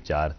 4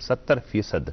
70%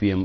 PM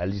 LG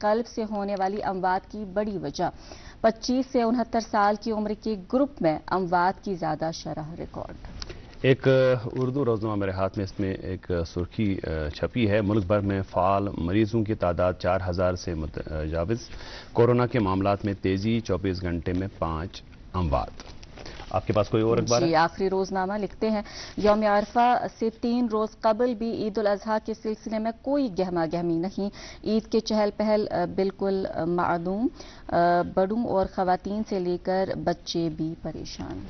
قلب سے ہونے والی اموات کی بڑی وجہ 25 سے 69 سال کی عمر کے گروپ میں اموات کی زیادہ شرح ریکارڈ۔ ایک اردو روزنامہ میرے ہاتھ میں، اس میں ایک سرخی چھپی ہے: ملک بھر میں فعال مریضوں کی تعداد 4000 سے متجاوز، کورونا کے معاملات میں تیزی، 24 گھنٹے میں 5 اموات۔ آپ کے پاس کوئی اور اخبار ہے؟ جی، آخری روزنامہ لکھتے ہیں یوم عرفہ سے 3 روز قبل بھی عید الاضحیٰ کے سلسلے میں کوئی گہما گہمی نہیں، عید کے چہل پہل بالکل معدوم، بڑوں اور خواتین سے لے کر بچے بھی پریشان۔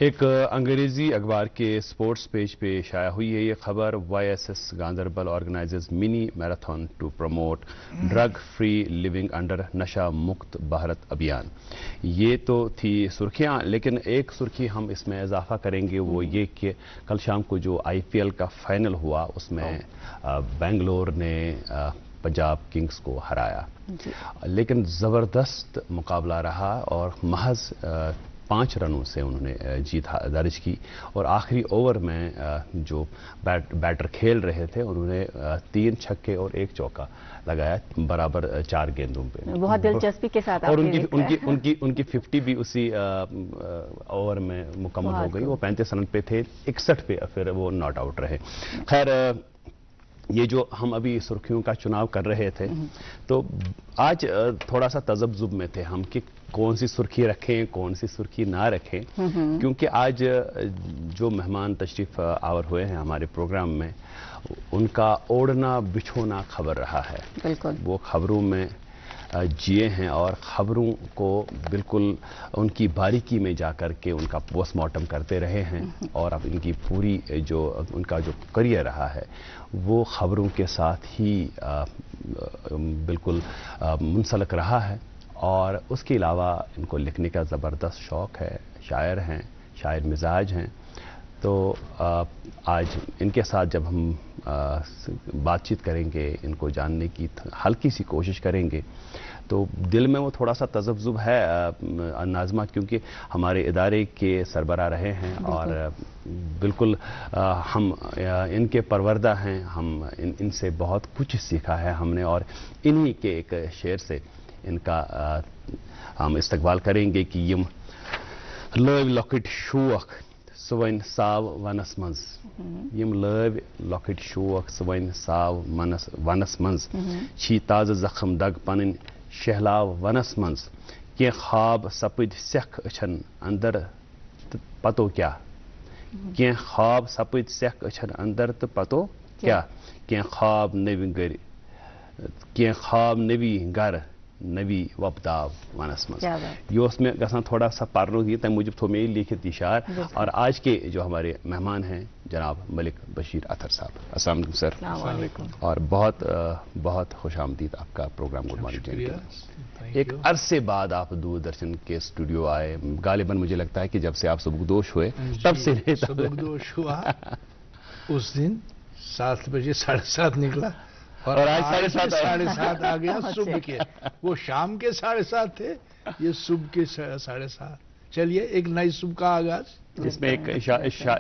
ایک انگریزی اخبار کے سپورٹس پیج پہ شائع ہوئی ہے یہ خبر: YSS Ganderbal organises mini marathon to promote drug free living under Nasha Mukt Bharat Abhiyan. یہ تو تھی سرخیاں، لیکن ایک سرخی ہم اس میں اضافہ کریں گے، وہ یہ کہ کل شام کو جو IPL کا فائنل ہوا اس میں بنگلور نے پنجاب کنگز کو ہرایا، لیکن زبردست مقابلہ رہا اور محض 5 رنوں سے انہوں نے جیت درج کی، اور آخری اوور میں جو بیٹر کھیل رہے تھے انہوں نے 3 چھکے اور 1 چوکا لگایا برابر 4 گیندوں پہ، بہت دلچسپی کے ساتھ، اور ان کی 50 بھی اسی اوور میں مکمل ہو گئی۔ وہ 35 رن پہ تھے، 61 پہ پھر وہ ناٹ آؤٹ رہے۔ خیر، یہ جو ہم ابھی سرخیوں کا چناؤ کر رہے تھے تو آج تھوڑا سا تذبذب میں تھے ہم کہ کون سی سرخی رکھیں کون سی سرخی نہ رکھیں، کیونکہ آج جو مہمان تشریف آور ہوئے ہیں ہمارے پروگرام میں ان کا اوڑھنا بچھونا خبر رہا ہے۔ بالکل، وہ خبروں میں جیے ہیں اور خبروں کو بالکل ان کی باریکی میں جا کر کے ان کا پوسٹ مارٹم کرتے رہے ہیں، اور اب ان کی پوری جو ان کا جو کریئر رہا ہے وہ خبروں کے ساتھ ہی بالکل منسلک رہا ہے، اور اس کے علاوہ ان کو لکھنے کا زبردست شوق ہے، شاعر ہیں، شاعر مزاج ہیں۔ تو آج ان کے ساتھ جب ہم بات چیت کریں گے، ان کو جاننے کی ہلکی سی کوشش کریں گے، تو دل میں وہ تھوڑا سا تذبذب ہے ناظمہ، کیونکہ ہمارے ادارے کے سربراہ رہے ہیں اور بالکل ہم ان کے پروردہ ہیں، ہم ان سے بہت کچھ سیکھا ہے ہم نے، اور انہی کے ایک شعر سے ان کا ہم استقبال کریں گے کہ یم لو لۄکٕٹۍ شوق سُہ وۄنۍ ساو ونس منٛز، یم لٲو لۄکٕٹۍ شوق سُہ وۄنۍ ساو ونس منٛز، چھی تازٕ زخم دگ پنٕنۍ شہلاو ونس منٛز، کینٛہہ خواب سپٕدۍ سٮ۪کھ أچھن اندر تہٕ پتو کیٛاہ، کینٛہہ خواب سپٕدۍ سٮ۪کھ أچھن اندر تہٕ پتو کیٛاہ، کینٛہہ خواب نٔوۍ گٔرۍ، کینٛہہ خواب نٔوی گرٕ نبی وبداو ونس منٛز۔ یہ اس میں گژھان تھوڑا سا پرنو یہ تمہِ موجب تھو میں لکھت یہ شعر، اور آج کے جو ہمارے مہمان ہیں جناب ملک بشیر اطہر صاحب، السلام علیکم سر۔ السلام علیکم، اور بہت خوش آمدید آپ کا پروگرام گڈ مارننگ۔ ایک عرصے بعد آپ دوردرشن کے اسٹوڈیو آئے، غالباً مجھے لگتا ہے کہ جب سے آپ سبکدوش ہوئے تب سے سبکدوش ہوا، اس دن 7 بجے 7:30 نکلا اور آج 7:30 آ گیا صبح کے، وہ شام کے 7:30 تھے، یہ صبح کے 7:30۔ چلیے ایک نئی صبح کا آغاز۔ اس میں ایک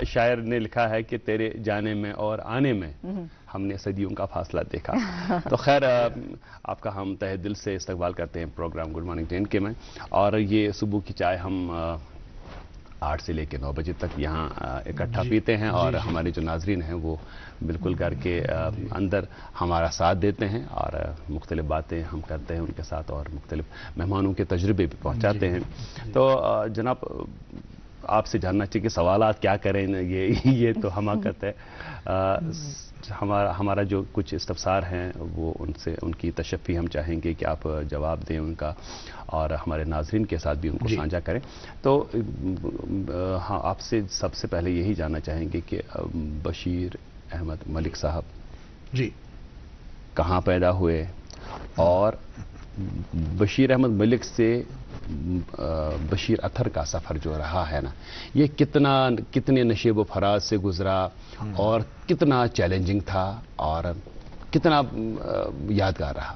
شاعر نے لکھا ہے کہ تیرے جانے میں اور آنے میں ہم نے صدیوں کا فاصلہ دیکھا۔ تو خیر، آپ کا ہم تہہ دل سے استقبال کرتے ہیں پروگرام گڈ مارننگ ٹین کے میں، اور یہ صبح کی چائے ہم 8 سے لے کے 9 بجے تک یہاں اکٹھا پیتے ہیں، اور ہمارے جو ناظرین ہیں وہ بالکل گھر کے اندر ہمارا ساتھ دیتے ہیں، اور مختلف باتیں ہم کرتے ہیں ان کے ساتھ، اور مختلف مہمانوں کے تجربے بھی پہنچاتے ہیں۔ تو جناب آپ سے جاننا چاہیے کہ سوالات کیا کریں، یہ تو حماقت ہے۔ ہمارا جو کچھ استفسار ہیں وہ ان کی تشفی ہم چاہیں گے کہ آپ جواب دیں ان کا، اور ہمارے ناظرین کے ساتھ بھی ان کو سانجھا کریں۔ تو ہاں، آپ سے سب سے پہلے یہی جاننا چاہیں گے کہ بشیر احمد ملک صاحب جی کہاں پیدا ہوئے، اور بشیر احمد ملک سے بشیر اطہر کا سفر جو رہا ہے نا، یہ کتنے نشیب و فراز سے گزرا، اور کتنا چیلنجنگ تھا، اور کتنا یادگار رہا؟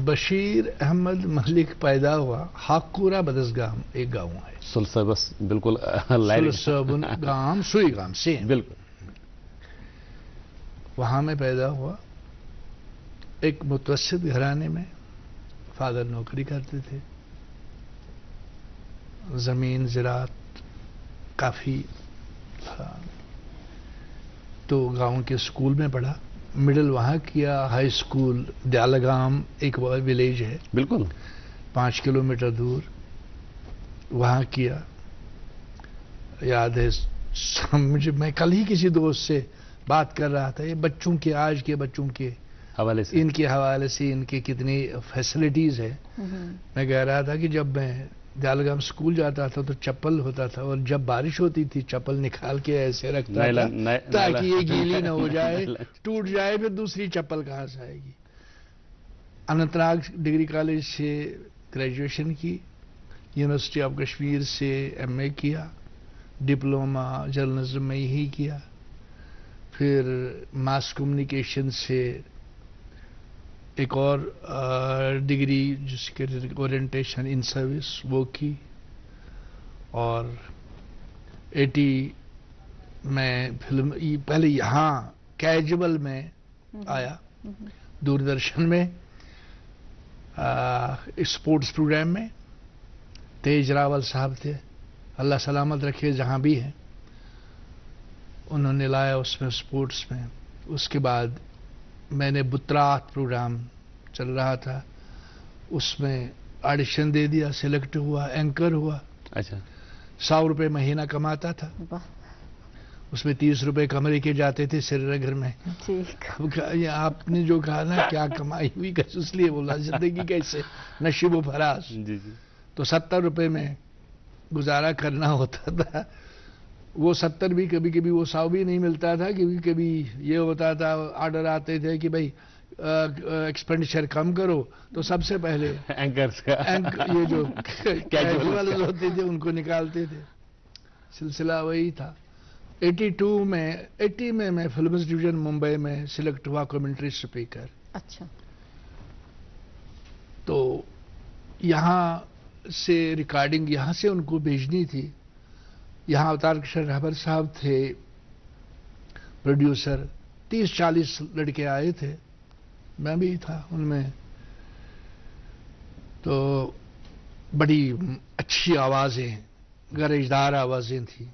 بشیر احمد ملک پیدا ہوا ہاکورا بدسگام، ایک گاؤں ہے، سلسبس، بالکل سلسبن گام، سوئی گام سے، بالکل وہاں میں پیدا ہوا۔ ایک متوسط گھرانے میں فادر نوکری کرتے تھے. زمین زراعت کافی تھا. تو گاؤں کے اسکول میں پڑھا. مڈل وہاں کیا. ہائی اسکول دیالگام ایک ولیج ہے بالکل 5 کلومیٹر دور، وہاں کیا. یاد ہے مجھے، میں کل ہی کسی دوست سے بات کر رہا تھا، یہ بچوں کے، آج کے بچوں کے حوالے سے، ان کے حوالے سے ان کی کتنی فیسلٹیز ہے. میں کہہ رہا تھا کہ جب میں دیالگام اسکول جاتا تھا تو چپل ہوتا تھا، اور جب بارش ہوتی تھی چپل نکال کے ایسے رکھتا تھا تاکہ یہ گیلی نہ ہو جائے، ٹوٹ جائے پھر دوسری چپل کہاں سے آئے گی. اننت ناگ ڈگری کالج سے گریجویشن کی، یونیورسٹی آف کشمیر سے ایم اے کیا، ڈپلومہ جرنلزم میں ہی کیا. پھر ماس کمیونیکیشن سے ایک اور ڈگری جس کے اورینٹیشن ان سروس وہ کی. اور 80 میں فلم پہلے یہاں کیجول میں آیا، دوردرشن میں اسپورٹس پروگرام میں. تیج راول صاحب تھے، اللہ سلامت رکھے جہاں بھی ہیں، انہوں نے لایا اس میں اسپورٹس میں. اس کے بعد میں نے بترات پروگرام چل رہا تھا، اس میں آڈیشن دے دیا، سلیکٹ ہوا، اینکر ہوا. اچھا 100 روپے مہینہ کماتا تھا. اس میں 30 روپے کمرے کے جاتے تھے سری نگر میں. آپ نے جو کہا نا کیا کمائی ہوئی، اس لیے بولا زندگی کیسے نشیب و فراز. جی جی. تو 70 روپے میں گزارا کرنا ہوتا تھا. وہ 70 بھی کبھی کبھی وہ 100 بھی نہیں ملتا تھا. کبھی کبھی یہ ہوتا تھا، آرڈر آتے تھے کہ بھائی ایکسپینڈیچر کم کرو، تو سب سے پہلے اینکرز کا یہ جو کیجول ہوتے تھے ان کو نکالتے تھے. سلسلہ وہی تھا. 80 میں میں فلمز ڈویژن ممبئی میں سلیکٹ ہوا کمنٹری اسپیکر. اچھا. تو یہاں سے ریکارڈنگ یہاں سے ان کو بھیجنی تھی. یہاں اوتار کشن رہبر صاحب تھے پروڈیوسر. 30-40 لڑکے آئے تھے، میں بھی تھا ان میں. تو بڑی اچھی آوازیں، گرجدار آوازیں تھیں.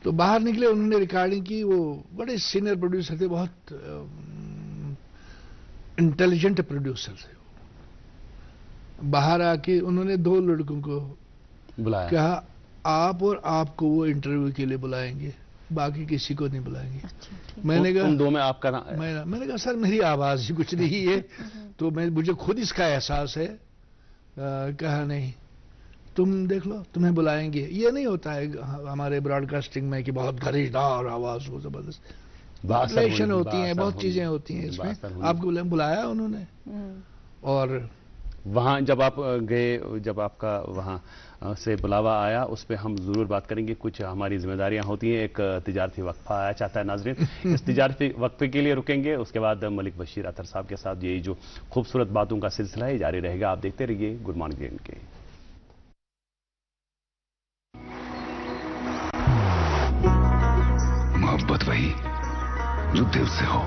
تو باہر نکلے، انہوں نے ریکارڈنگ کی. وہ بڑے سینئر پروڈیوسر تھے، بہت انٹیلیجنٹ پروڈیوسر تھے. باہر آ کے انہوں نے 2 لڑکوں کو بلایا، کہا آپ اور آپ کو وہ انٹرویو کے لیے بلائیں گے، باقی کسی کو نہیں بلائیں گے. میں نے کہا ان 2 میں آپ کا میں نے کہا سر میری آواز ہی کچھ نہیں ہے. تو مجھے خود اس کا احساس ہے. کہا نہیں، تم دیکھ لو، تمہیں بلائیں گے. یہ نہیں ہوتا ہے ہمارے براڈ کاسٹنگ میں کہ بہت گرجدار آواز ہو، زبردست ماڈولیشن ہوتی ہیں، بہت چیزیں ہوتی ہیں اس میں. آپ کو بلایا انہوں نے. اور وہاں جب آپ گئے، جب آپ کا وہاں سے بلاوا آیا، اس پہ ہم ضرور بات کریں گے. کچھ ہماری ذمہ داریاں ہوتی ہیں. ایک تجارتی وقفہ آیا چاہتا ہے ناظرین. اس تجارتی وقفے کے لیے رکیں گے. اس کے بعد ملک بشیر اطہر صاحب کے ساتھ یہی جو خوبصورت باتوں کا سلسلہ ہے جاری رہے گا. آپ دیکھتے رہیے گڈ مارننگ کے. محبت وہی جو دل سے ہو،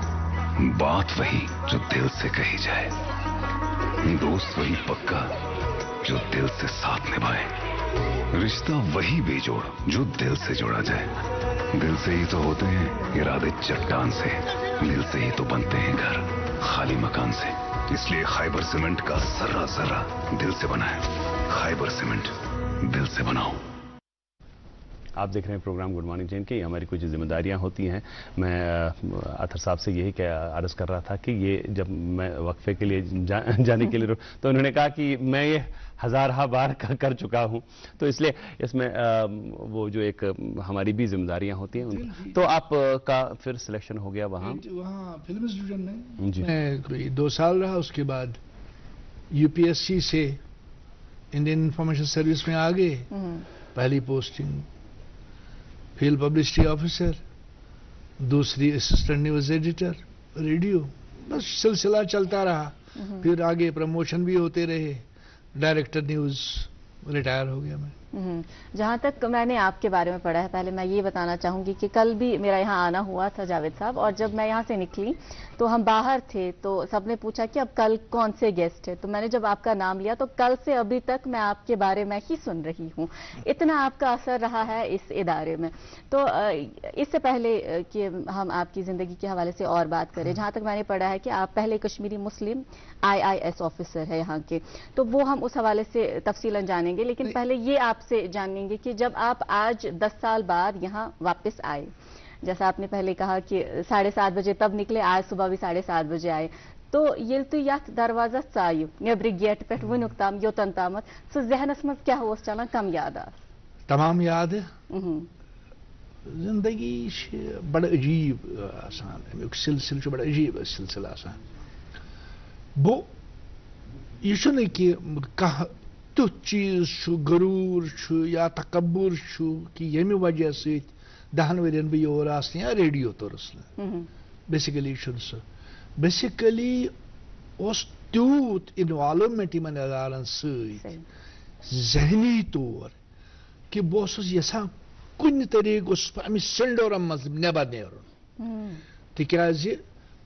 بات وہی جو دل سے کہی جائے، دوست وہی پکا جو دل سے ساتھ نبھائے، رشتہ وہی بے جوڑ جو دل سے جوڑا جائے. دل سے ہی تو ہوتے ہیں ارادے چٹان سے، دل سے ہی تو بنتے ہیں گھر خالی مکان سے. اس لیے خیبر سیمنٹ کا ذرہ ذرہ دل سے بنا ہے. خیبر سیمنٹ، دل سے بناؤ. آپ دیکھ رہے ہیں پروگرام گڈ مارننگ جین کے. یہ ہماری کچھ ذمہ داریاں ہوتی ہیں. میں اطہر صاحب سے یہی عرض کر رہا تھا کہ یہ جب میں وقفے کے لیے جانے کے لیے تو انہوں نے کہا کہ میں یہ ہزارہ بار کر چکا ہوں. تو اس لیے اس میں وہ جو ایک ہماری بھی ذمہ داریاں ہوتی ہیں. تو آپ کا پھر سلیکشن ہو گیا وہاں فلمز ڈویژن میں. میں کوئی 2 سال رہا. اس کے بعد UPSC سے انڈین انفارمیشن سروس میں آگے. پہلی پوسٹنگ فیلڈ پبلسٹی آفیسر، دوسری اسسٹنٹ نیوز ایڈیٹر ریڈیو. بس سلسلہ چلتا رہا. پھر آگے پروموشن بھی ہوتے رہے. ڈائریکٹر نیوز ریٹائر ہو گیا میں. جہاں تک میں نے آپ کے بارے میں پڑھا ہے، پہلے میں یہ بتانا چاہوں گی کہ کل بھی میرا یہاں آنا ہوا تھا جاوید صاحب، اور جب میں یہاں سے نکلی تو ہم باہر تھے تو سب نے پوچھا کہ اب کل کون سے گیسٹ ہیں، تو میں نے جب آپ کا نام لیا تو کل سے ابھی تک میں آپ کے بارے میں ہی سن رہی ہوں، اتنا آپ کا اثر رہا ہے اس ادارے میں۔ تو اس سے پہلے کہ ہم آپ کی زندگی کے حوالے سے اور بات کریں، جہاں تک میں نے پڑھا ہے کہ آپ پہلے کشمیری مسلم IIS آفیسر ہے یہاں کے، تو وہ ہم اس حوالے سے تفصیلاً جانیں گے، لیکن پہلے یہ آپ سے جانیں گے کہ جب آپ آج 10 سال بعد یہاں واپس آئے، جیسا آپ نے پہلے کہا کہ 7:30 بجے تب نکلے، آج صبح بھی 7:30 بجے آئے، تو یل تو یت دروازہ ژایو نیبر گیٹ پہ ونیک تام یوتن تامت سہ ذہنس مز کیا اوس چلان، کم یاد تمام یاد زندگی بڑا عجیب آسان، امیک سلسلہ بڑا عجیب سلسلہ آسان، بو یہ چھُنہٕ کہ کانٛہہ تیُتھ چیز غرور یا تکبر کہ ییٚمہِ وجہ سۭتۍ 10 ؤرین بہٕ یور آسہٕ یا ریڈیو توٚرُس نہٕ، بیسِکلی چھُنہٕ سُہ، بیسِکلی اوس تیوٗت اِنوالومنٹ یِمن ادارن سۭتۍ ذہنی طور کہ بہٕ اوسُس یژھان کُنہِ طریقہٕ اوسُس بہٕ امہِ سِنڈورم منٛز نٮ۪بر نیرُن، تِکیازِ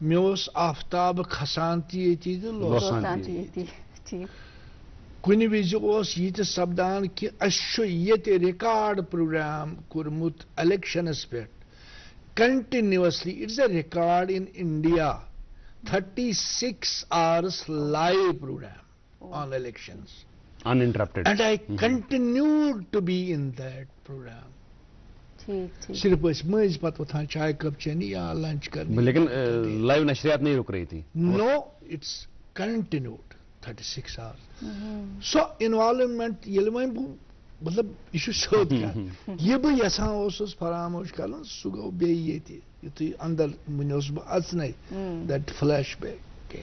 مےٚ اوس آفتاب کھسان تہِ ییٚتی تہٕ لوسان تہِ ییٚتی، کُنہِ وِزِ اوس یہِ تہِ سپدان کہ اَسہِ چھُ ییٚتہِ ریکارڈ پروگرام کوٚرمُت الیکشنس پٮ۪ٹھ continuously, it's a record in India, 36 hours live program on elections, uninterrupted, and I continued to be in that program. صرف ٲسۍ مٔنٛزۍ پتہٕ وۄتھان چائے کپ چینی یا لنچ کرنہِ، لیکن لائیو نشریات نہیں رک رہی تھی، no it's continued 36 hours. So involvement ییٚلہِ وۄنۍ بہٕ مطلب یہ چھُ سیوٚد کتھ، یہِ بہٕ یژھان اوسُس فراموش کرُن سُہ گوٚو بیٚیہِ ییٚتہِ، یُتھُے اندر وُنہِ اوسُس بہٕ اژنَے دیٹ فلیش بیک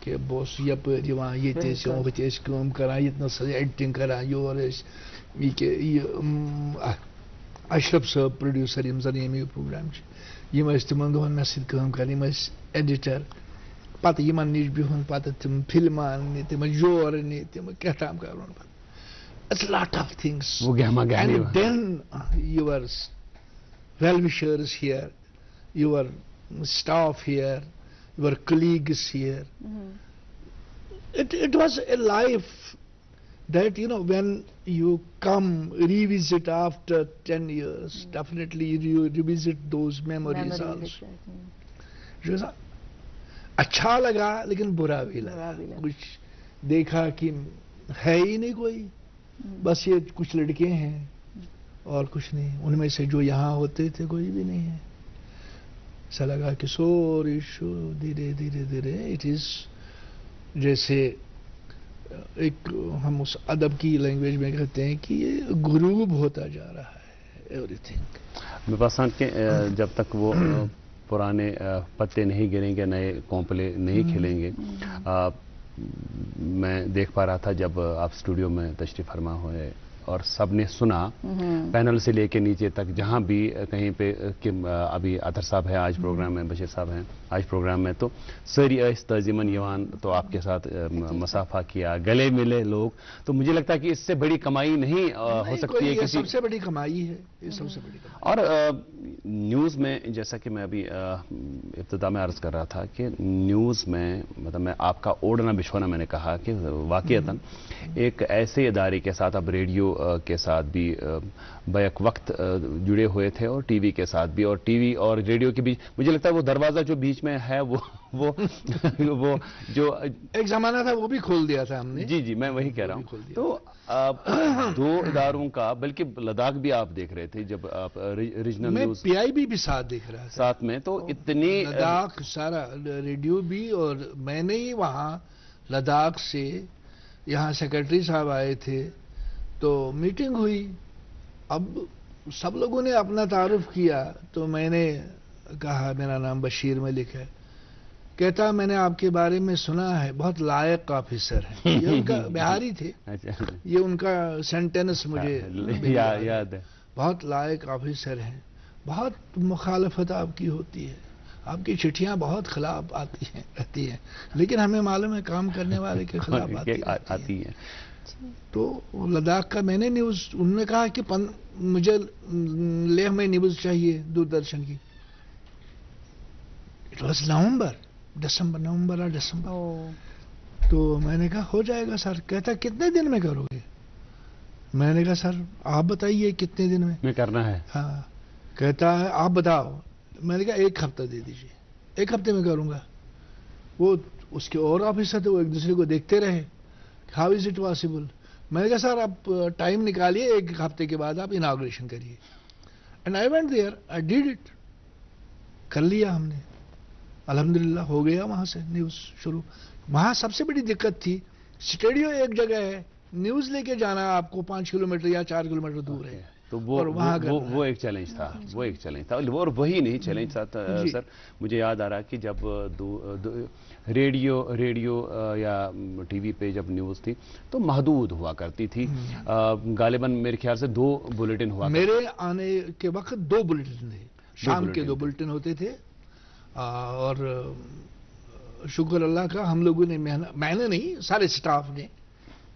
کہ بہٕ اوسُس یپٲرۍ یِوان، ییٚتہِ ٲسۍ یِوان، ہوٚتہِ ٲسۍ کٲم کران، ییٚتنس ٲسۍ ایڈٹنگ کران، یور ٲسۍ یہِ کہِ یہِ اشرف صٲب پروڈیوسر یِم زن ییٚمہِ پروگرام چھِ، یِم ٲسۍ تِمن دۄہن مےٚ سۭتۍ کٲم کران، یِم ٲسۍ ایڈیٹر، پتہٕ یِمن نِش بِہُن، پتہٕ تِم فلمہٕ اننہِ، تِمن جور نہِ، تِمن کیٛاہ تام کرُن، it's a lot of things, and then your well-wishers here, your staff here, your colleagues here, it was a life that, you know, when you come revisit after 10 years, definitely you revisit those memories also. اچھا لگا لیکن برا بھی لگا، کچھ دیکھا کہ ہے ہی نہیں کوئی، بس یہ کچھ لڑکے ہیں اور کچھ نہیں، ان میں سے جو یہاں ہوتے تھے کوئی بھی نہیں ہے، ایسا لگا کہ سوری شو دھیرے دھیرے دھیرے اٹ از جیسے ایک ہم اس ادب کی لینگویج میں کہتے ہیں کہ یہ غروب ہوتا جا رہا ہے ایوری تھنگ۔ میرے پاس کہ جب تک وہ پرانے پتے نہیں گریں گے، نئے کونپلے نہیں کھلیں گے، میں دیکھ پا رہا تھا جب آپ اسٹوڈیو میں تشریف فرما ہوئے اور سب نے سنا، پینل سے لے کے نیچے تک، جہاں بھی کہیں پہ کہ ابھی اطہر صاحب ہے آج پروگرام میں، بشیر صاحب ہیں آج پروگرام میں، تو ساری ایس تنظیمن یوان تو آپ کے ساتھ مسافہ کیا، گلے ملے لوگ، تو مجھے لگتا ہے کہ اس سے بڑی کمائی نہیں ہو سکتی ہے کسی، سب سے بڑی کمائی ہے یہ، سب سے بڑی کمائی۔ اور نیوز میں جیسا کہ میں ابھی ابتدا میں عرض کر رہا تھا کہ نیوز میں مطلب میں آپ کا اوڑھنا بچھونا میں نے کہا کہ واقعتاً ایک ایسے ادارے کے ساتھ، اب ریڈیو کے ساتھ بھی بیک وقت جڑے ہوئے تھے اور ٹی وی کے ساتھ بھی، اور ٹی وی اور ریڈیو کے بیچ مجھے لگتا ہے وہ دروازہ جو بیچ میں ہے وہ جو ایک زمانہ تھا وہ بھی کھول دیا تھا ہم نے، جی میں وہی کہہ رہا ہوں۔ تو دو اداروں کا، بلکہ لداخ بھی آپ دیکھ رہے تھے جب آپ regional news, P I B بھی ساتھ دیکھ رہا تھا ساتھ میں، تو اتنی لداخ سارا ریڈیو بھی، اور میں نے ہی وہاں لداخ سے یہاں سیکرٹری صاحب آئے تھے تو میٹنگ ہوئی، اب سب لوگوں نے اپنا تعارف کیا، تو میں نے کہا میرا نام بشیر ملک ہے، کہتا میں نے آپ کے بارے میں سنا ہے بہت لائق آفیسر ہے، یہ ان کا بہاری تھے، یہ ان کا سینٹینس مجھے یاد ہے، بہت لائق آفیسر ہیں، بہت مخالفت آپ کی ہوتی ہے، آپ کی چٹھیاں بہت خلاف آتی ہیں رہتی ہیں، لیکن ہمیں معلوم ہے کام کرنے والے کے خلاف آتی ہیں۔ تو لداخ کا میں نے نیوز، انہوں نے کہا کہ مجھے لیہ میں نیوز چاہیے دوردرشن کی. اٹ واز نومبر اور دسمبر. تو میں نے کہا ہو جائے گا سر. کہتا کتنے دن میں کرو گے؟ میں نے کہا سر آپ بتائیے کتنے دن میں کرنا ہے. ہاں. کہتا ہے آپ بتاؤ. میں نے کہا 1 ہفتہ دے دیجیے، 1 ہفتے میں کروں گا. وہ اس کے اور آفیسر تھے، وہ ایک دوسرے کو دیکھتے رہے. How is it possible? میں نے کہا سر آپ ٹائم نکالیے، 1 ہفتے کے بعد آپ اناگوریشن کریے. And I went there, I did it. کر لیا ہم نے، الحمدللہ ہو گیا وہاں سے نیوز شروع. وہاں سب سے بڑی دقت تھی، اسٹوڈیو ایک جگہ ہے، نیوز لے کے جانا آپ کو 5 کلومیٹر یا 4 کلومیٹر دور ہے. تو وہ ایک چیلنج تھا. اور وہی نہیں چیلنج تھا سر. مجھے یاد آ رہا کہ جب ریڈیو یا ٹی وی پہ جب نیوز تھی تو محدود ہوا کرتی تھی. غالباً میرے خیال سے 2 بلیٹن ہوا. میرے آنے کے وقت 2 بلیٹن تھے، شام کے 2 بلیٹن ہوتے تھے. اور شکر اللہ کا ہم لوگوں نے میں نے نہیں، سارے سٹاف نے،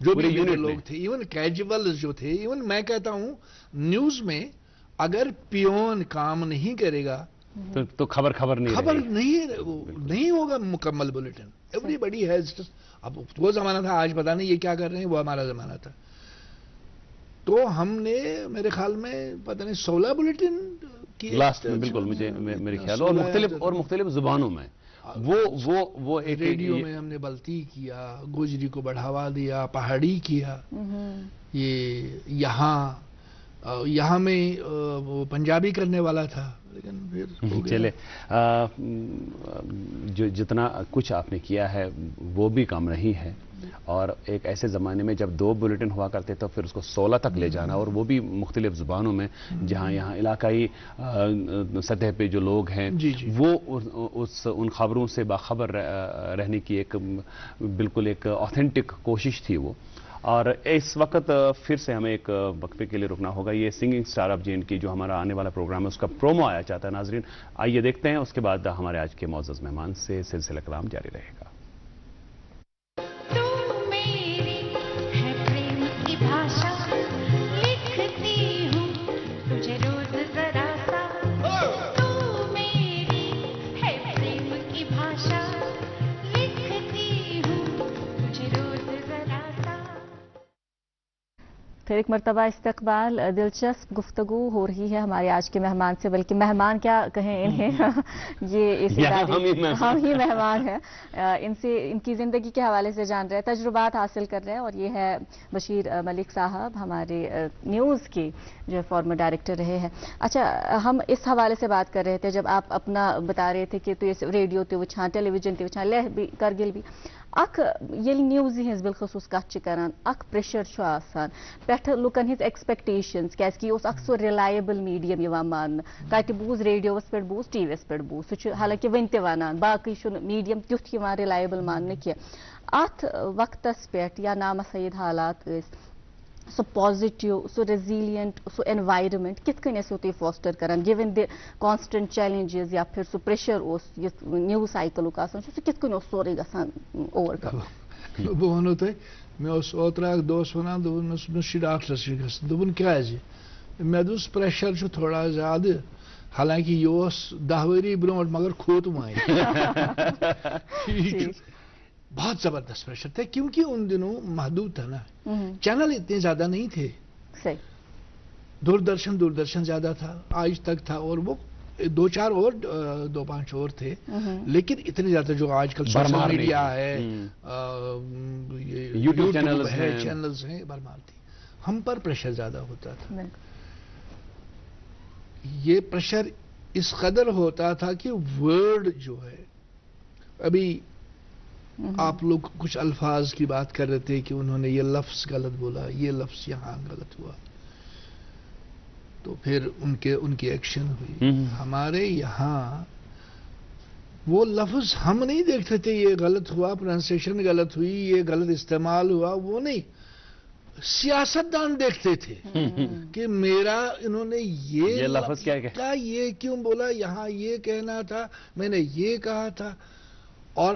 جو بھی لوگ تھے، ایون کیجول جو تھے. ایون میں کہتا ہوں نیوز میں اگر پیون کام نہیں کرے گا تو خبر نہیں ہوگا مکمل بلیٹن. Every body has. اب وہ زمانہ تھا، آج پتہ نہیں یہ کیا کر رہے ہیں، وہ ہمارا زمانہ تھا. تو ہم نے میرے خیال میں پتہ نہیں 16 بلیٹن لاسٹ میں، بالکل مجھے میرے خیال، اور مختلف زبانوں میں. وہ ایک ریڈیو میں ہم نے بلتی کیا، گوجری کو بڑھاوا دیا، پہاڑی کیا. یہ یہاں میں وہ پنجابی کرنے والا تھا، لیکن پھر چلے جو جتنا کچھ آپ نے کیا ہے وہ بھی کم نہیں ہے. اور ایک ایسے زمانے میں جب 2 بلیٹن ہوا کرتے تو پھر اس کو 16 تک لے جانا، اور وہ بھی مختلف زبانوں میں، جہاں یہاں علاقائی سطح پہ جو لوگ ہیں وہ ان خبروں سے باخبر رہنے کی ایک بالکل ایک آتھینٹک کوشش تھی وہ. اور اس وقت پھر سے ہمیں ایک وقفے کے لیے رکنا ہوگا. یہ singing star of J and کے جو ہمارا آنے والا پروگرام ہے اس کا پرومو آیا چاہتا ہے. ناظرین آئیے دیکھتے ہیں، اس کے بعد ہمارے آج کے معزز مہمان سے سلسلہ کلام جاری رہے گا. پھر ایک مرتبہ استقبال، دلچسپ گفتگو ہو رہی ہے ہمارے آج کے مہمان سے، بلکہ مہمان کیا کہیں انہیں، یہ اس ادارے ہم ہی مہمان ہیں. ان سے ان کی زندگی کے حوالے سے جان رہے ہیں، تجربات حاصل کر رہے ہیں. اور یہ ہے بشیر ملک صاحب، ہمارے نیوز کے جو فارمر ڈائریکٹر رہے ہیں. اچھا، ہم اس حوالے سے بات کر رہے تھے جب آپ اپنا بتا رہے تھے کہ تو ریڈیو تہ وچھان، ٹیلی ویژن تہ وچھان، لہ بھی کرگل بھی. اخ یل نیوز ہز بالخصوص کت کران، اخ پریشر چھُ آسان پٮ۪ٹھ لُکن ہٕنٛز ایکسپیکٹیشنز، کیازِ یہِ اوس اکھ سُہ ریلایبل میڈیم یِوان ماننہٕ. کتہِ بوٗز ریڈیوس پٮ۪ٹھ بوٗز، ٹی وی یس پٮ۪ٹھ بوٗز، سُہ چھُ حالانکہِ وٕنہِ تہِ وَنان، باقٕے چھُنہٕ میڈیم تیُتھ یِوان ریلایبل ماننہٕ کینٛہہ. اتھ وقتس پٮ۪ٹھ یا نامسعید حالات ٲسۍ، سُہ پازِٹِو، سُہ ریزیلینٹ، سُہ انوائرمنٹ کِتھ کٔنۍ ٲسِو تُہۍ فاسٹر کران گِون دی کانسٹنٹ چیلنجز یا پھر سُہ پریشر اوس یُس نیوز سائیکلُک آسان چھُ، سُہ کِتھ کٔنۍ اوس سورُے گژھان اوور کم؟ بہٕ وَنو تۄہہِ، مےٚ اوس اوترٕ اکھ دوس وَنان، دوٚپُن مےٚ چھُ ڈاکٹرس نِش گژھُن. دوٚپُن کیٛازِ؟ مےٚ دوٚپُس پریشر چھُ تھوڑا زیادٕ، حالانکہِ یہِ اوس 10 ؤری برونٛٹھ مگر کھوت وۄنۍ. بہت زبردست پریشر تھا، کیونکہ ان دنوں محدود تھا نا، چینل اتنے زیادہ نہیں تھے. دوردرشن زیادہ تھا، آج تک تھا، اور وہ 2-4 اور تھے، لیکن اتنے زیادہ جو آج کل سوشل میڈیا ہے، یوٹیوب چینلز ہیں، برمار تھی. ہم پر پریشر زیادہ ہوتا تھا. یہ پریشر اس قدر ہوتا تھا کہ ورڈ جو ہے، ابھی آپ لوگ کچھ الفاظ کی بات کر رہے تھے کہ انہوں نے یہ لفظ غلط بولا، یہ لفظ یہاں غلط ہوا، تو پھر ان کی ایکشن ہوئی. ہمارے یہاں وہ لفظ ہم نہیں دیکھتے تھے یہ غلط ہوا، پروننسیشن غلط ہوئی، یہ غلط استعمال ہوا، وہ نہیں، سیاستدان دیکھتے تھے کہ میرا انہوں نے یہ لفظ کیا، یہ کیوں بولا، یہاں یہ کہنا تھا، میں نے یہ کہا تھا. اور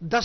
10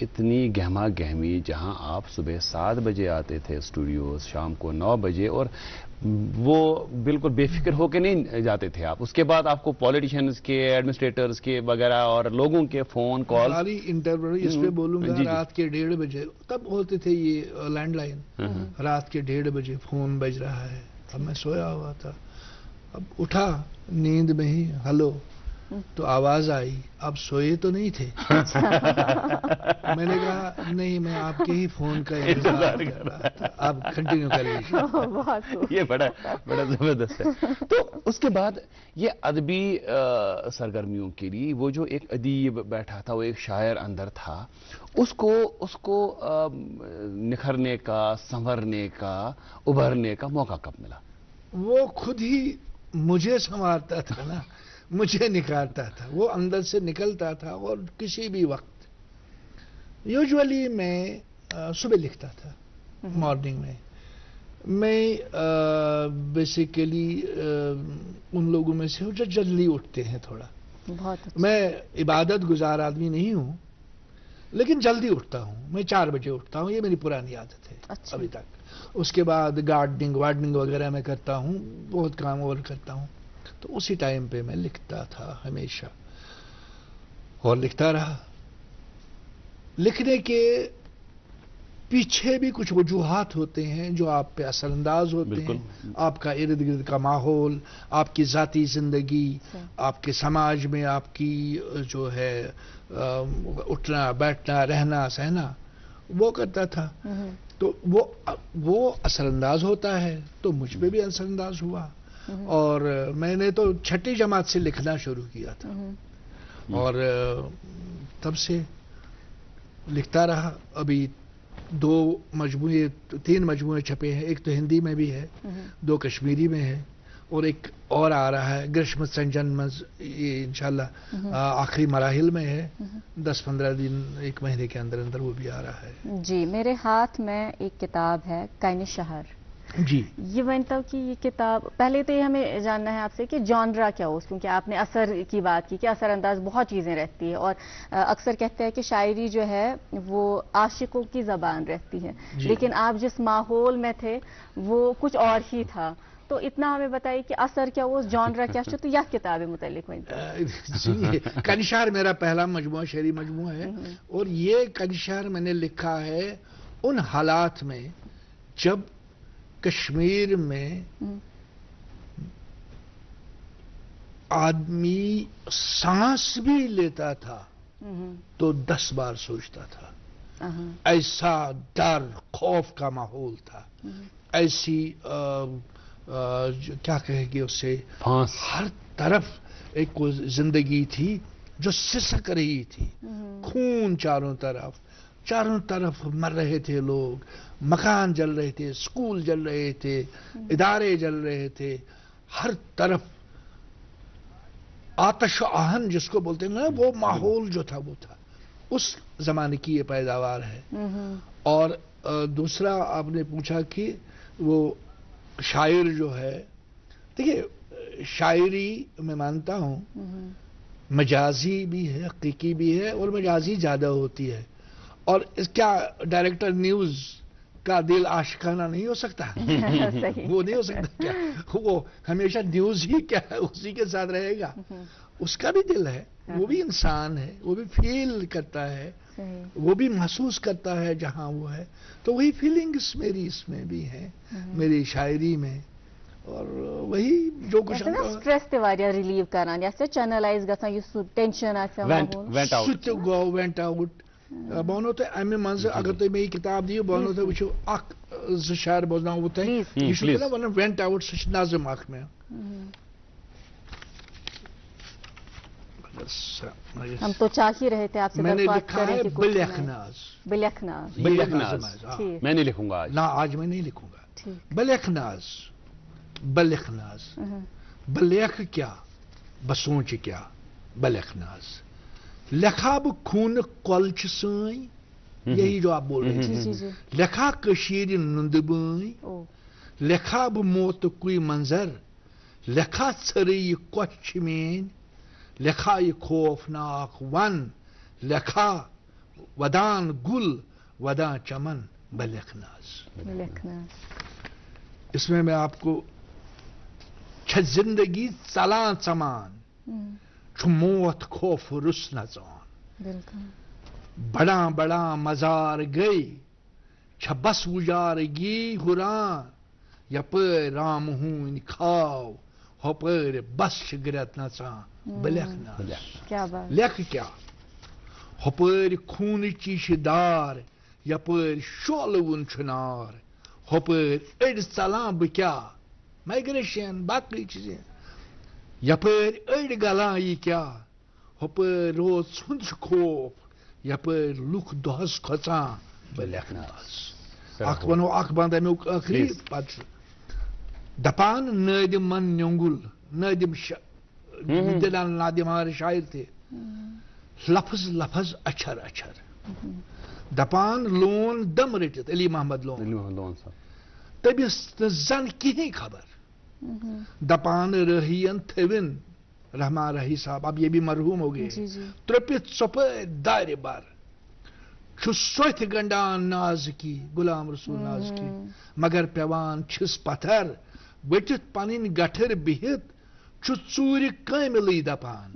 اتنی گہما گہمی، جہاں آپ صبح 7 بجے آتے تھے اسٹوڈیوز، شام کو 9 بجے، اور وہ بالکل بے فکر ہو کے نہیں جاتے تھے آپ. اس کے بعد آپ کو پولیٹیشنز کے، ایڈمنسٹریٹرز کے وغیرہ اور لوگوں کے فون کال. ساری انٹرویو اس پہ بولوں گا. رات کے 1:30 بجے تب ہوتے تھے یہ لینڈ لائن. رات کے 1:30 بجے فون بج رہا ہے. اب میں سویا ہوا تھا، اب اٹھا نیند میں ہی، ہلو، تو آواز آئی، آپ سوئے تو نہیں تھے؟ میں نے کہا نہیں، میں آپ کے ہی فون کا انتظار کر رہا تھا. آپ کنٹینیو کریے. یہ بڑا زبردست ہے. تو اس کے بعد یہ ادبی سرگرمیوں کے لیے وہ جو ایک ادیب بیٹھا تھا، وہ ایک شاعر اندر تھا، اس کو نکھرنے کا، سنورنے کا، ابھرنے کا موقع کب ملا؟ وہ خود ہی مجھے سنوارتا تھا نا، مجھے نکھارتا تھا. وہ اندر سے نکلتا تھا. اور کسی بھی وقت یوجولی میں صبح لکھتا تھا، مارننگ میں بیسیکلی ان لوگوں میں سے ہوں جو جلدی اٹھتے ہیں تھوڑا. میں عبادت گزار آدمی نہیں ہوں، لیکن جلدی اٹھتا ہوں. میں 4 بجے اٹھتا ہوں، یہ میری پرانی عادت ہے ابھی تک. اس کے بعد گارڈننگ وارڈننگ وغیرہ میں کرتا ہوں، بہت کام اور کرتا ہوں. تو اسی ٹائم پہ میں لکھتا تھا ہمیشہ، اور لکھتا رہا. لکھنے کے پیچھے بھی کچھ وجوہات ہوتے ہیں جو آپ پہ اثر انداز ہوتے ہیں. آپ کا ارد گرد کا ماحول، آپ کی ذاتی زندگی، آپ کے سماج میں آپ کی جو ہے اٹھنا بیٹھنا رہنا سہنا، وہ کرتا تھا. تو وہ اثر انداز ہوتا ہے. تو مجھ پہ بھی اثر انداز ہوا. اور میں نے تو 6ٹھی جماعت سے لکھنا شروع کیا تھا، اور تب سے لکھتا رہا. ابھی 3 مجموعے چھپے ہیں. ایک تو ہندی میں بھی ہے، 2 کشمیری میں ہے، اور ایک اور آ رہا ہے گرشم سنجنمز. یہ انشاءاللہ آخری مراحل میں ہے. 10-15 دن، 1 مہینے کے اندر اندر وہ بھی آ رہا ہے. جی میرے ہاتھ میں ایک کتاب ہے، کائن شہر. جی یہ بنتا کہ یہ کتاب، پہلے تو یہ ہمیں جاننا ہے آپ سے کہ جانرا کیا ہو، کیونکہ آپ نے اثر کی بات کی کہ اثر انداز بہت چیزیں رہتی ہے، اور اکثر کہتے ہیں کہ شاعری جو ہے وہ عاشقوں کی زبان رہتی ہے. لیکن آپ جس ماحول میں تھے وہ کچھ اور ہی تھا. تو اتنا ہمیں بتائیے کہ اثر کیا ہو، جانرا کیا تو یہ کتاب متعلق جی. کائن شہر میرا پہلا مجموعہ، شعری مجموعہ ہے. اور یہ کائن شہر میں نے لکھا ہے ان حالات میں جب کشمیر میں آدمی سانس بھی لیتا تھا تو 10 بار سوچتا تھا. ایسا ڈر خوف کا ماحول تھا. ایسی کیا کہے گی اسے، ہر طرف ایک زندگی تھی جو سسک رہی تھی. خون چاروں طرف مر رہے تھے لوگ. مکان جل رہے تھے، اسکول جل رہے تھے، ادارے جل رہے تھے. ہر طرف آتش و آہن جس کو بولتے ہیں نا، وہ ماحول جو تھا وہ تھا. اس زمانے کی یہ پیداوار ہے. اور دوسرا آپ نے پوچھا کہ وہ شاعر جو ہے، دیکھیے شاعری میں مانتا ہوں مجازی بھی ہے، حقیقی بھی ہے، اور مجازی زیادہ ہوتی ہے. اور اس کیا ڈائریکٹر نیوز کا دل عاشقانہ نہیں ہو سکتا؟ وہ نہیں ہو سکتا کیا؟ وہ ہمیشہ نیوز ہی کیا ہے، اسی کے ساتھ رہے گا. اس کا بھی دل ہے، وہ بھی انسان ہے، وہ بھی فیل کرتا ہے، وہ بھی محسوس کرتا ہے جہاں وہ ہے. تو وہی فیلنگز میری اس میں بھی ہیں، میری شاعری میں. اور وہی جو کچھ سٹریس تے واریا ریلیو کران یا سے چینلائز گژھان یس ٹینشن آسان وینٹ آؤٹ. بہنو تو امہ منز اگر تھی میں کتاب دیو بہنو تو وچھو اخ ز شعر بوزناو تہ یہ چھو نا ونان وینٹ آؤٹ سچ نظم اخ میں. ہم تو چاہ ہی رہے تھے آپ سے میں نے لکھا ہے بلیخناز. بلیخناز میں نہیں لکھوں گا آج. نہ آج میں نہیں لکھوں گا. بلیخناز بلیخ کیا بسونچ کیا بلیخناز. لکھا بہ خون کلچ سائیں، یہی جو آپ بول رہے ہیں. لکھا کشیر نند بائیں، لکھا بہ موت کوئی منظر، لکھا ژھرے یہ کوچھ مین، لکھا یہ خوفناک ون، لکھا ودان گل ودان چمن بلکھناز. اس میں آپ کو چھ زندگی ژلان ژمان چھ موت خوف رس نژان. بڑا بڑا مزار گئی چھ بس وجارگی ہران یپر رام ہون کھاو ہپر بس گرت نژان بلکھناز. لکھ کیا ہپر خون چیش دار یپر شولون چھنار ہپر اڑ ژلان بہ کیا مائگریشن باقی چیزیں یپر اڑ گلان یہ کیا ہپر روز ژھند خوف یپر لکھ دہس کھوژان بلکھناز. اخ ونو اخ بند امیک آخری پتہ دپان نادم من نینگل نادم دلان نادم ہمارے شاعر تھے. لفظ لفظ اچھر اچھر دپان لون دم رٹت علی محمد لون تمس زن کہیں خبر دپان رہین تھوین رحمان رہی صاحب اب یہ بھی مرحوم ہو گئے ترپت ژوپ دار بار سوت گنڈان ناز کی غلام رسول ناز کی مگر پیوان چھس پتھر وٹت پنن گٹھر بہت ژور کاملے دپان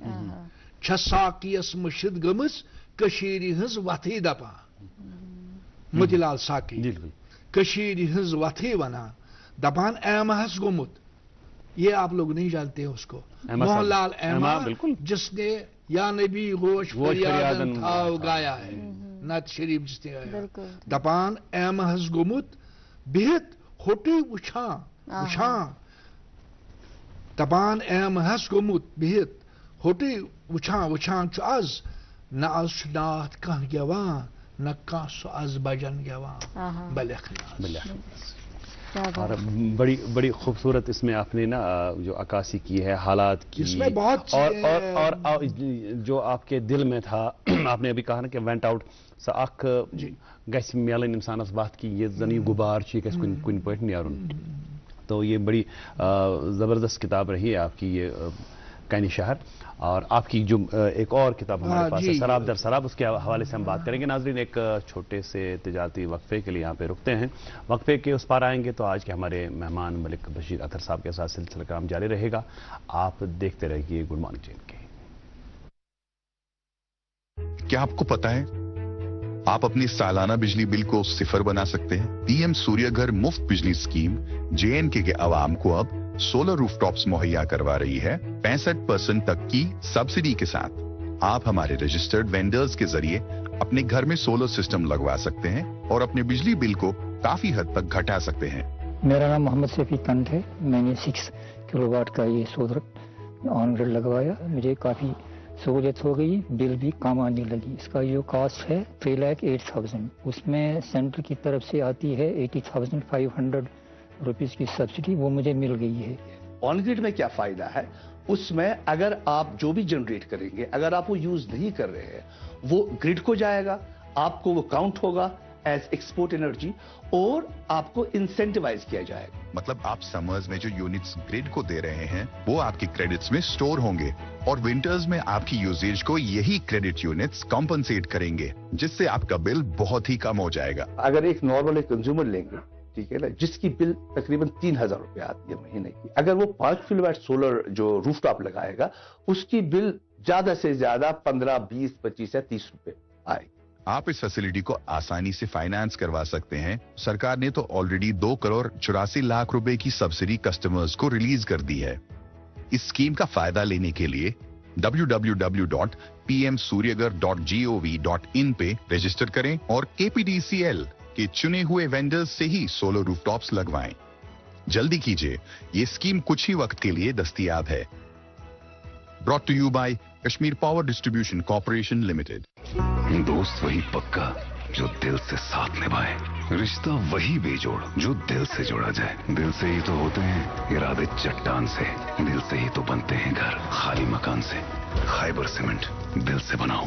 چھ ساقیس مشد گمس کشیر ہز وتھی دپان. موتی لال ساقی کشیر ہز وتھی ونان دپان ایمہس گومت. یہ آپ لوگ نہیں جانتے ہیں اس کو. موہن لال ایما جس نے یا نبی ہوش فریادن تھاو گایا ہے نعت شریف جس نے گایا. دپان ایمہس گومت بہت ہوٹی وچھان وچھان دپان ایمہس گومت بہت ہوٹی وچھان وچھان چھ آز نہ آز چھ نات کان گیوان نہ کان سو آز بجن گیوان بلکھناز. اور بڑی بڑی خوبصورت اس میں آپ نے نا جو عکاسی کی ہے حالات کی اس میں بہت اور جو آپ کے دل میں تھا آپ نے ابھی کہا نا کہ وینٹ آؤٹ سا اخ گھس میلن انسانس وقت کی یہ زن یہ غبار گھس کن پہ نیرن. تو یہ بڑی زبردست کتاب رہی ہے آپ کی یہ کینی شہر. اور آپ کی جو ایک اور کتاب ہمارے پاس ہے سراب در سراب اس کے حوالے سے ہم بات کریں گے. ناظرین ایک چھوٹے سے تجارتی وقفے کے لیے یہاں پہ رکتے ہیں. وقفے کے اس پار آئیں گے تو آج کے ہمارے مہمان ملک بشیر اطہر صاحب کے ساتھ سلسلہ کام جاری رہے گا. آپ دیکھتے رہیے گڈ مارننگ چین کے. کیا آپ کو پتا ہے آپ اپنی سالانہ بجلی بل کو 0 بنا سکتے ہیں؟ پی ایم سوریہ گھر مفت بجلی اسکیم JNK کے عوام کو اب سولر روف ٹاپس مہیا کروا رہی ہے 65% تک کی سبسڈی کے ساتھ. آپ ہمارے رجسٹرڈ وینڈرز کے ذریعے اپنے گھر میں سولر سسٹم لگوا سکتے ہیں اور اپنے بجلی بل کو کافی حد تک گھٹا سکتے ہیں. میرا نام محمد سیفی کنٹ ہے. میں نے 6 کلو واٹ کا یہ سولر آن گریڈ لگوایا. مجھے کافی سہولت ہو گئی, بل بھی کم آنے لگی. اس کا جو کاسٹ ہے 3,08,000. اس میں سینٹر کی طرف سے آتی ہے 80,500 روپیز کی سبسڈی, وہ مجھے مل گئی ہے. آن گریڈ میں کیا فائدہ ہے؟ اس میں اگر آپ جو بھی جنریٹ کریں گے اگر آپ وہ یوز نہیں کر رہے ہیں وہ گریڈ کو جائے گا, آپ کو وہ کاؤنٹ ہوگا ایز ایکسپورٹ انرجی اور آپ کو انسینٹیوائز کیا جائے گا. مطلب آپ سمرز میں جو یونٹس گریڈ کو دے رہے ہیں وہ آپ کے کریڈٹس میں سٹور ہوں گے اور ونٹرز میں آپ کی یوزیج کو یہی کریڈٹ یونٹس کمپنسیٹ کریں گے جس سے آپ کا بل بہت ہی کم ہو جائے گا. اگر ایک نارمل کنزیومر لیں گے ٹھیک ہے نا جس کی بل تقریباً 3,000 روپے آتی ہے مہینے کی, اگر وہ 5 کلو واٹ سولر جو روف ٹاپ لگائے گا اس کی بل زیادہ سے زیادہ 15, 20, 25 یا 30 روپے آئے گی. آپ اس فیسلٹی کو آسانی سے فائنانس کروا سکتے ہیں. سرکار نے تو آلریڈی 2,84,00,000 روپے کی سبسڈی کسٹمرز کو ریلیز کر دی ہے. اس اسکیم کا فائدہ لینے کے لیے www.pmsuryagar.gov.in پہ رجسٹر کریں اور KPDCL کے چنے ہوئے وینڈرز سے ہی سولر روف ٹاپس لگوائیں. جلدی کیجیے, یہ اسکیم کچھ ہی وقت کے لیے دستیاب ہے. brought to you by Kashmir power distribution corporation limited. دوست وہی پکا جو دل سے ساتھ نبھائے, رشتہ وہی بے جوڑ جو دل سے جوڑا جائے. دل سے ہی تو ہوتے ہیں ارادے چٹان سے, دل سے ہی تو بنتے ہیں گھر خالی مکان سے. خیبر سیمنٹ دل سے بناؤ.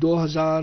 2000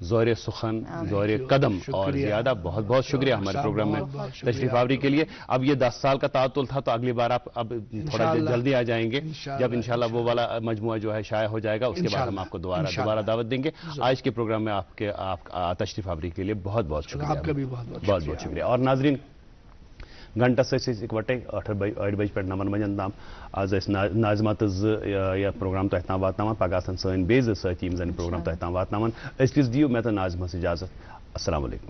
زور سخن زور قدم اور زیادہ بہت بہت شکریہ ہمارے پروگرام میں تشریف آوری کے لیے. اب یہ 10 سال کا تعطل تھا تو اگلی بار آپ اب تھوڑا جلدی آ جائیں گے جب انشاءاللہ وہ والا مجموعہ جو ہے شائع ہو جائے گا, اس کے بعد ہم آپ کو دوبارہ دعوت دیں گے. آج کے پروگرام میں آپ تشریف آوری کے لیے بہت بہت شکریہ. آپ کا بھی بہت بہت شکریہ. اور ناظرین گھنٹہ اکوٹے 8 بجے پہ 9 بجن تام آز ناظمہ تو یہ پروگرام تہ تام واتناوان پگہ آسن سن بیٚیہِ 2 سٲتھی یِم زن پروگرام تہ تام واتناوان. أزکِس دِیِو مےٚ تہٕ ناظمس اجازت. السلام علیکم.